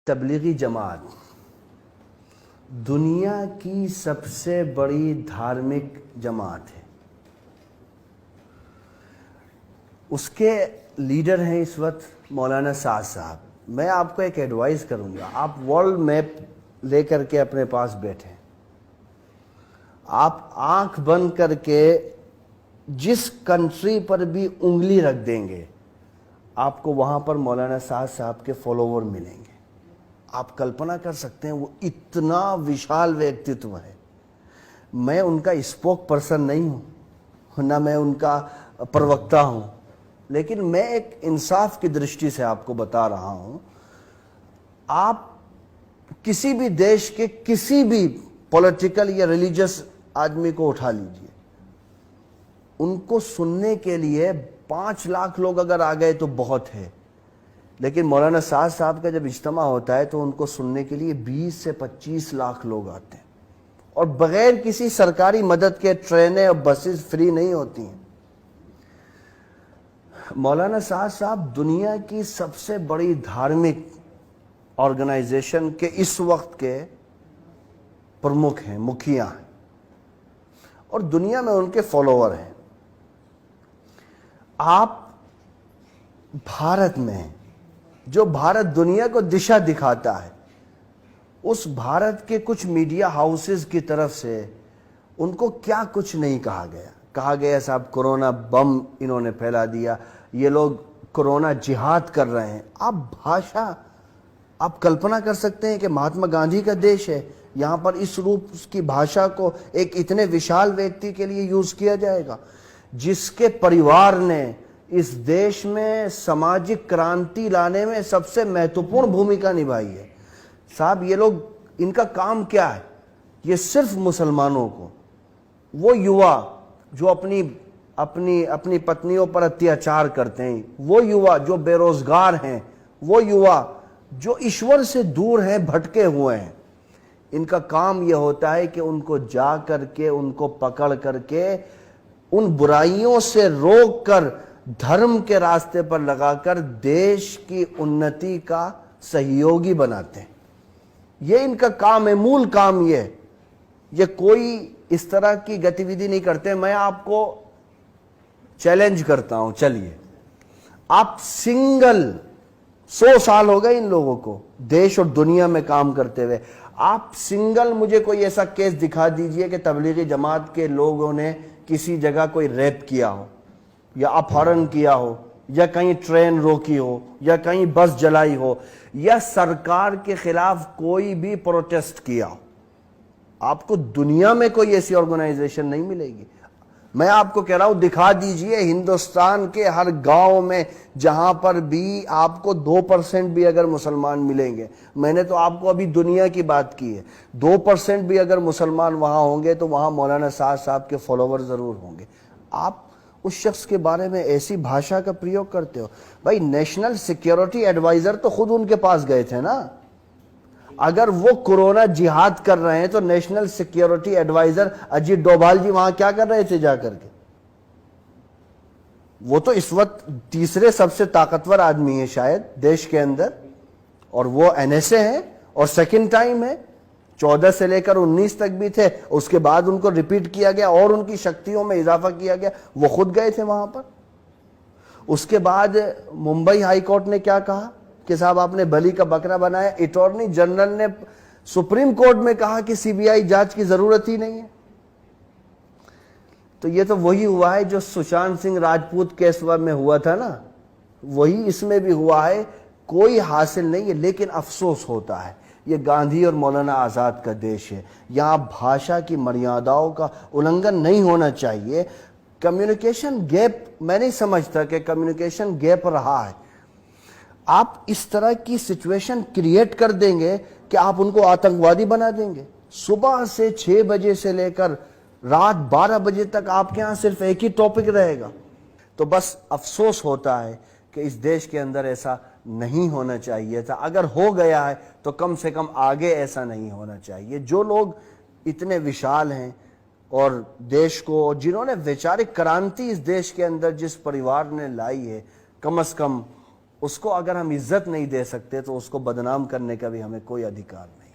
तबलीगी जमात दुनिया की सबसे बड़ी धार्मिक जमात है। उसके लीडर हैं इस वक्त मौलाना साद साहब। मैं आपको एक एडवाइस करूंगा, आप वर्ल्ड मैप लेकर के अपने पास बैठें, आप आंख बंद करके जिस कंट्री पर भी उंगली रख देंगे आपको वहां पर मौलाना साद साहब के फॉलोवर मिलेंगे। आप कल्पना कर सकते हैं, वो इतना विशाल व्यक्तित्व है। मैं उनका स्पोक पर्सन नहीं हूं, ना मैं उनका प्रवक्ता हूं, लेकिन मैं एक इंसाफ की दृष्टि से आपको बता रहा हूं। आप किसी भी देश के किसी भी पॉलिटिकल या रिलीजियस आदमी को उठा लीजिए, उनको सुनने के लिए 5 लाख लोग अगर आ गए तो बहुत है, लेकिन मौलाना साद साहब का जब इज्तिमा होता है तो उनको सुनने के लिए 20 से 25 लाख लोग आते हैं, और बगैर किसी सरकारी मदद के ट्रेनें और बसेस फ्री नहीं होती हैं। मौलाना साद साहब दुनिया की सबसे बड़ी धार्मिक ऑर्गेनाइजेशन के इस वक्त के प्रमुख हैं, मुखिया हैं, और दुनिया में उनके फॉलोअर हैं। आप भारत में, जो भारत दुनिया को दिशा दिखाता है, उस भारत के कुछ मीडिया हाउसेस की तरफ से उनको क्या कुछ नहीं कहा गया साहब कोरोना बम इन्होंने फैला दिया, ये लोग कोरोना जिहाद कर रहे हैं। आप कल्पना कर सकते हैं कि महात्मा गांधी का देश है, यहां पर इस रूप की भाषा को एक इतने विशाल व्यक्ति के लिए यूज किया जाएगा, जिसके परिवार ने इस देश में सामाजिक क्रांति लाने में सबसे महत्वपूर्ण भूमिका निभाई है। साहब ये लोग, इनका काम क्या है? ये सिर्फ मुसलमानों को, वो युवा जो अपनी पत्नियों पर अत्याचार करते हैं, वो युवा जो बेरोजगार हैं, वो युवा जो ईश्वर से दूर हैं, भटके हुए हैं, इनका काम यह होता है कि उनको जा करके, उनको पकड़ करके, उन बुराइयों से रोक कर धर्म के रास्ते पर लगाकर देश की उन्नति का सहयोगी बनाते हैं। ये इनका काम है, मूल काम ये कोई इस तरह की गतिविधि नहीं करते। मैं आपको चैलेंज करता हूं, चलिए आप सिंगल 100 साल हो गए इन लोगों को देश और दुनिया में काम करते हुए, आप सिंगल मुझे कोई ऐसा केस दिखा दीजिए कि तबलीगी जमात के लोगों ने किसी जगह कोई रेप किया हो, या अपहरण किया हो, या कहीं ट्रेन रोकी हो, या कहीं बस जलाई हो, या सरकार के खिलाफ कोई भी प्रोटेस्ट किया हो। आपको दुनिया में कोई ऐसी ऑर्गेनाइजेशन नहीं मिलेगी। मैं आपको कह रहा हूं, दिखा दीजिए हिंदुस्तान के हर गांव में जहां पर भी आपको 2% भी अगर मुसलमान मिलेंगे, मैंने तो आपको अभी दुनिया की बात की है, 2% भी अगर मुसलमान वहां होंगे तो वहां मौलाना साद साहब के फॉलोवर जरूर होंगे। आप उस शख्स के बारे में ऐसी भाषा का प्रयोग करते हो। भाई, नेशनल सिक्योरिटी एडवाइजर तो खुद उनके पास गए थे ना। अगर वो कोरोना जिहाद कर रहे हैं तो national security adviser Ajit Doval ji वहां क्या कर रहे थे जाकर के? वो तो इस वक्त तीसरे सबसे ताकतवर आदमी है शायद देश के अंदर, और वो एनएसए है, और सेकंड टाइम है। 14 से लेकर 19 तक भी थे, उसके बाद उनको रिपीट किया गया और उनकी शक्तियों में इजाफा किया गया। वो खुद गए थे वहां पर। उसके बाद मुंबई हाई कोर्ट ने क्या कहा कि साहब आपने बलि का बकरा बनाया। अटॉर्नी जनरल ने सुप्रीम कोर्ट में कहा कि सीबीआई जांच की जरूरत ही नहीं है। तो ये तो वही हुआ है जो सुशांत सिंह राजपूत केस में हुआ था ना, वही इसमें भी हुआ है। कोई हासिल नहीं है, लेकिन अफसोस होता है, ये गांधी और मौलाना आज़ाद का देश है। यहाँ भाषा की मर्यादाओं का उल्लंघन नहीं होना चाहिए। कम्युनिकेशन गैप, मैं नहीं समझता कि कम्युनिकेशन गैप रहा है। आप इस तरह की सिचुएशन क्रिएट कर देंगे कि आप उनको आतंकवादी बना देंगे। सुबह से 6 बजे से लेकर रात 12 बजे तक आपके यहाँ सिर्फ एक ही टॉपिक रहेगा। तो बस अफसोस होता है कि इस देश के अंदर ऐसा नहीं होना चाहिए था। अगर हो गया है तो कम से कम आगे ऐसा नहीं होना चाहिए। जो लोग इतने विशाल हैं और देश को, जिन्होंने वैचारिक क्रांति इस देश के अंदर जिस परिवार ने लाई है, कम से कम उसको अगर हम इज्जत नहीं दे सकते तो उसको बदनाम करने का भी हमें कोई अधिकार नहीं।